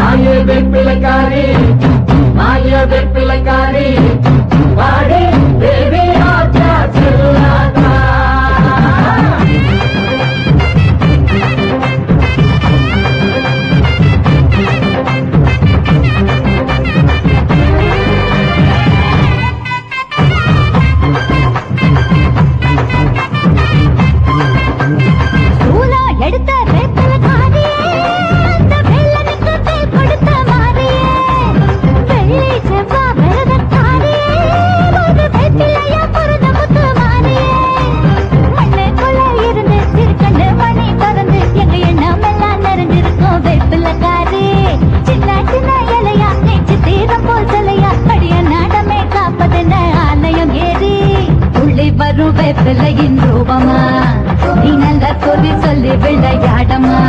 வேப்பிலைக்காரி மாய வேப்பிலைக்காரி வாடி தேவி ஆச்சா செல்லாதா வேப்பிலையின் ரூபமா நீ நல்ல சொல்லி சொல்லி விளையாடமா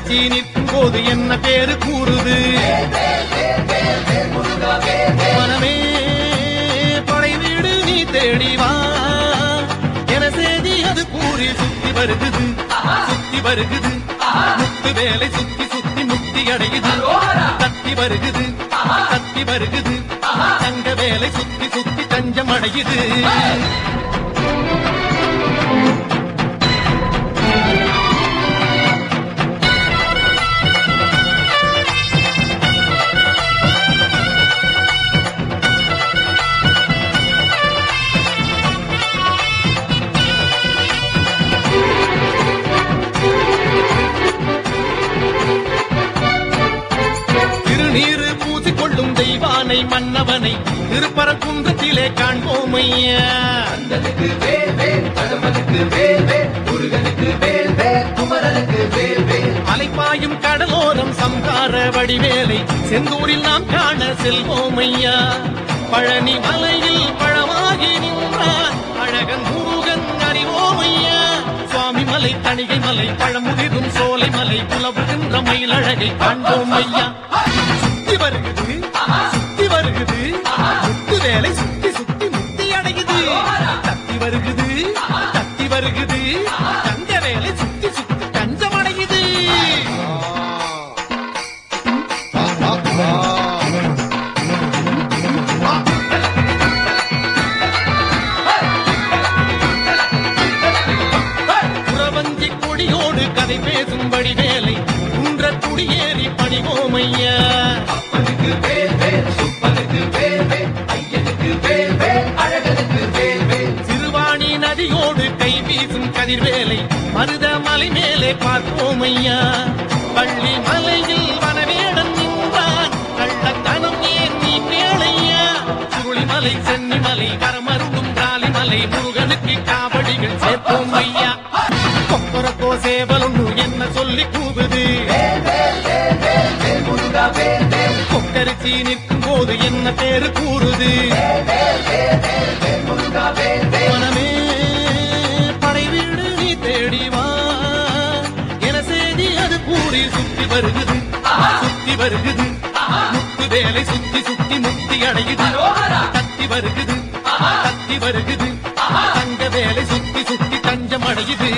கொக்கரிச்சி நிற்கும் போது என்ன பேரு கூறுது மனமே படை வீடு நீ தேடிவா என செய்தி அது கூறி சுத்தி வருகுது சுத்தி வருகுது முத்து வேலை சுத்தி சுத்தி முக்தி அடையுது தத்தி வருகுது தத்தி வருகுது தங்க வேலை சுத்தி சுத்தி தஞ்சம் அடையுது தெய்வானை மன்னவனை திருப்பரங்குன்றத்திலே காண்போமையா அலைப்பாயும் கடலோரம் சம்கார வடிவேலை செந்தூரில் நாம் காண செல்வோமையா பழனி மலையில் பழமாகி நின்றார் அழகன் முருகன் அறிவோமையா சுவாமி மலை தணிகை மலை பழமுதிரும் சோலை மலை புலவுகின்ற மயிலழகை காண்போமையா சுத்தி வருகுது சுத்தி வருகுது முத்து வேலை சுத்தி சுத்தி முக்தி அடையுது தத்தி வருகுது தத்தி வருகுது தங்க வேலை சுத்தி சுத்தி தஞ்சம் அடையுது புறவஞ்சி கொடியோடு கதை பேசும்படி வேலை குன்ற குடியேறி பணிவோமையா சிறுவாணி நதியோடு கை வீசும் கதிர்வேலை மருத மலை மேலே பார்ப்போமையா பள்ளி மலையில் வனவேடன் நின்றான் கள்ளத்தனம் ஏன் நீ கேளையா சுருளிமலை சென்னிமலை வரமருடும் காலிமலை முருகனுக்கு காவடிகள் சேர்ப்போமையா கொக்கரக்கோ சேவலுண்டு என்ன சொல்லி கூவுது கொக்கரிச்சி நிற்கும் போது என்ன பேரு கூறுது மனமே படை வீடு நீ தேடிவா என செய்தி அது கூறி சுத்தி வருகுது சுத்தி வருகுது முத்து வேலை சுத்தி சுத்தி முக்தி அடையுது தத்தி வருகுது தத்தி வருகுது தங்க வேலை சுத்தி சுத்தி தஞ்சம் அடையுது